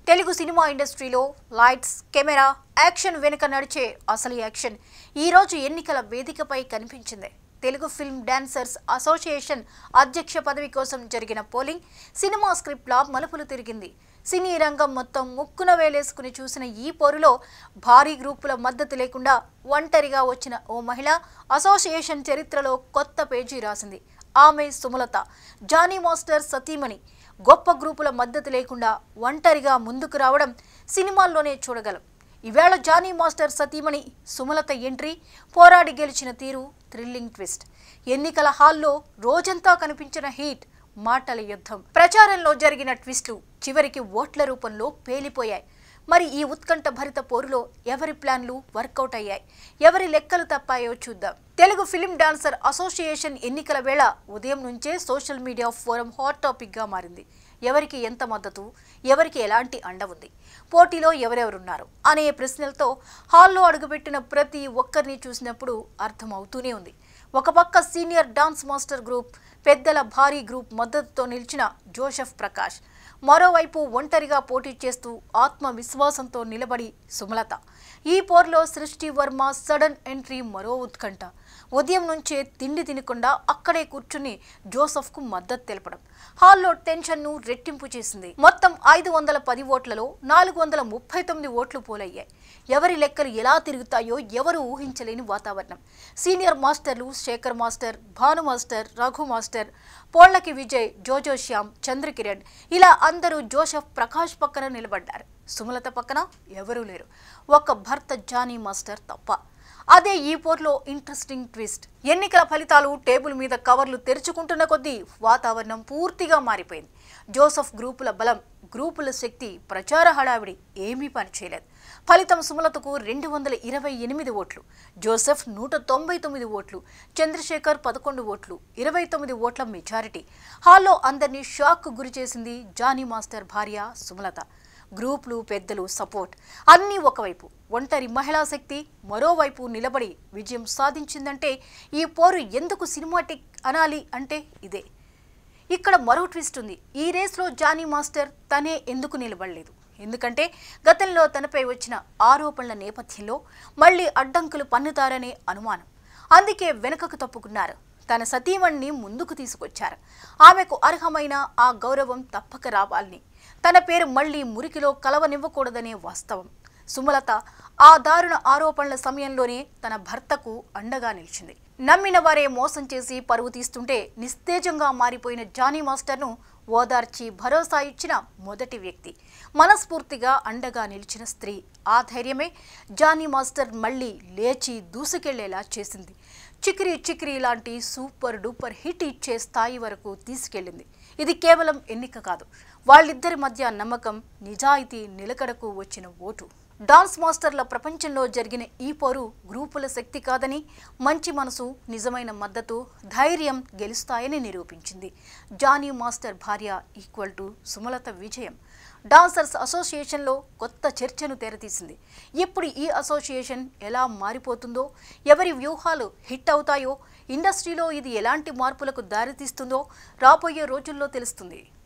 Telugu cinema ఇండస్ట్రీలో lights camera action వెనుక నడిచే అసలు యాక్షన్ ఈ రోజు ఎన్నికల వేదికపై కనిపించింది. తెలుగు ఫిల్మ్ డాన్సర్స్ అసోసియేషన్ అధ్యక్ష పదవి కోసం జరిగిన పోలింగ్ సినిమా స్క్రిప్ట్లా మలుపులు తిరిగింది. సినీ రంగం మొత్తం ముక్కున వేలేసుకుని చూసిన ఈ పోరులో భారీ గ్రూపుల మద్దతు లేకుండా ఒంటరిగా వచ్చిన ఓ మహిళ అసోసియేషన్ చరిత్రలో కొత్త పేజీ రాసింది. ఆమె సుమలత, జానీ మాస్టర్ సతీమణి. గొప్ప గ్రూపుల మద్దతు లేకుండా ఒంటరిగా ముందుకు రావడం సినిమాల్లోనే చూడగలం. ఈవేళ జానీ మాస్టర్ సతీమణి సుమలత ఎంట్రీ, పోరాడి గెలిచిన తీరు థ్రిల్లింగ్ ట్విస్ట్. ఎన్నికల హాల్లో రోజంతా కనిపించిన హీట్, మాటల యుద్ధం, ప్రచారంలో జరిగిన ట్విస్టులు చివరికి ఓట్ల రూపంలో పేలిపోయాయి. మరి ఈ ఉత్కంఠ భరిత పోరులో ఎవరి ప్లాన్లు వర్కౌట్ అయ్యాయి, ఎవరి లెక్కలు తప్పాయో చూద్దాం. తెలుగు ఫిల్మ్ డాన్సర్ అసోసియేషన్ ఎన్నికల వేళ ఉదయం నుంచే సోషల్ మీడియా ఫోరం హాట్ టాపిక్గా మారింది. ఎవరికి ఎంత మద్దతు, ఎవరికి ఎలాంటి అండ ఉంది, పోటీలో ఎవరెవరున్నారు అనే ప్రశ్నలతో హాల్లో అడుగుపెట్టిన ప్రతి ఒక్కరిని చూసినప్పుడు అర్థమవుతూనే ఉంది. ఒక పక్క సీనియర్ డాన్స్ మాస్టర్ గ్రూప్, పెద్దల భారీ గ్రూప్ మద్దతుతో నిలిచిన జోసెఫ్ ప్రకాష్, మరోవైపు ఒంటరిగా పోటీ చేస్తూ ఆత్మవిశ్వాసంతో నిలబడి సుమలత. ఈ పోర్లో సృష్టి వర్మ సడన్ ఎంట్రీ మరో ఉత్కంఠ. ఉదయం నుంచే తిండి తినకుండా అక్కడే కూర్చుని జోసెఫ్కు మద్దతు తెలపడం హాల్లో టెన్షన్ను రెట్టింపు చేసింది. మొత్తం 510 ఓట్లలో 439 ఓట్లు పోలయ్యాయి. ఎవరి లెక్కలు ఎలా తిరుగుతాయో ఎవరు ఊహించలేని వాతావరణం. సీనియర్ మాస్టర్లు Shekhar master, Bhanu master, Raghu master, పోళ్లకి విజయ్, జోజో శ్యామ్, చంద్రకిరణ్ ఇలా అందరూ జోసెఫ్ ప్రకాష్ పక్కన నిలబడ్డారు. సుమలత పక్కన ఎవరూ లేరు, ఒక్క భర్త జానీ మాస్టర్ తప్ప. అదే ఈ పోర్లో ఇంట్రెస్టింగ్ ట్విస్ట్. ఎన్నికల ఫలితాలు టేబుల్ మీద కవర్లు తెరుచుకుంటున్న కొద్దీ వాతావరణం పూర్తిగా మారిపోయింది. జోసెఫ్ గ్రూపుల బలం, గ్రూపుల శక్తి, ప్రచార హడావిడి ఏమీ పనిచేయలేదు. ఫలితం సుమలతకు 228 ఓట్లు, జోసెఫ్ 199 ఓట్లు, చంద్రశేఖర్ 11 ఓట్లు, 29 ఓట్ల మెజారిటీ. హాల్లో అందరినీ షాక్ గురి చేసింది జానీ మాస్టర్ భార్య సుమలత. గ్రూపులు, పెద్దలు సపోర్ట్ అన్నీ ఒకవైపు, ఒంటరి మహిళా శక్తి మరోవైపు నిలబడి విజయం సాధించిందంటే ఈ పోరు ఎందుకు సినిమాటిక్ అనాలి అంటే ఇదే. ఇక్కడ మరో ట్విస్ట్ ఉంది. ఈ రేస్లో జానీ మాస్టర్ తనే ఎందుకు నిలబడలేదు? ఎందుకంటే గతంలో తనపై వచ్చిన ఆరోపణల నేపథ్యంలో మళ్లీ అడ్డంకులు పన్నుతారనే అనుమానం. అందుకే వెనుకకు తప్పుకున్నారు. తన సతీమణిని ముందుకు తీసుకొచ్చారు. ఆమెకు అర్హమైన ఆ గౌరవం తప్పక రావాలని, తన పేరు మళ్లీ మురికిలో కలవనివ్వకూడదనే వాస్తవం. సుమలత ఆ దారుణ ఆరోపణల సమయంలోనే తన భర్తకు అండగా నిలిచింది. నమ్మిన వారే మోసం చేసి పరువు తీస్తుంటే నిస్తేజంగా మారిపోయిన జానీ మాస్టర్ను ఓదార్చి భరోసా ఇచ్చిన మొదటి వ్యక్తి, మనస్ఫూర్తిగా అండగా నిలిచిన స్త్రీ. ఆ ధైర్యమే జానీ మాస్టర్ మళ్లీ లేచి దూసుకెళ్లేలా చేసింది. చిక్రీ చిక్రీ లాంటి సూపర్ డూపర్ హిట్ ఇచ్చే స్థాయి వరకు తీసుకెళ్లింది. ఇది కేవలం ఎన్నిక కాదు, వాళ్ళిద్దరి మధ్య నమ్మకం, నిజాయితీ, నిలకడకు వచ్చిన ఓటు. డాన్స్ మాస్టర్ల ప్రపంచంలో జరిగిన ఈ పోరు గ్రూపుల శక్తి కాదని, మంచి మనసు, నిజమైన మద్దతు, ధైర్యం గెలుస్తాయని నిరూపించింది. జానీ మాస్టర్ భార్య ఈక్వల్ టు సుమలత విజయం డాన్సర్స్ అసోసియేషన్లో కొత్త చర్చను తెరతీసింది. ఇప్పుడు ఈ అసోసియేషన్ ఎలా మారిపోతుందో, ఎవరి వ్యూహాలు హిట్ అవుతాయో, ఇండస్ట్రీలో ఇది ఎలాంటి మార్పులకు దారితీస్తుందో రాబోయే రోజుల్లో తెలుస్తుంది.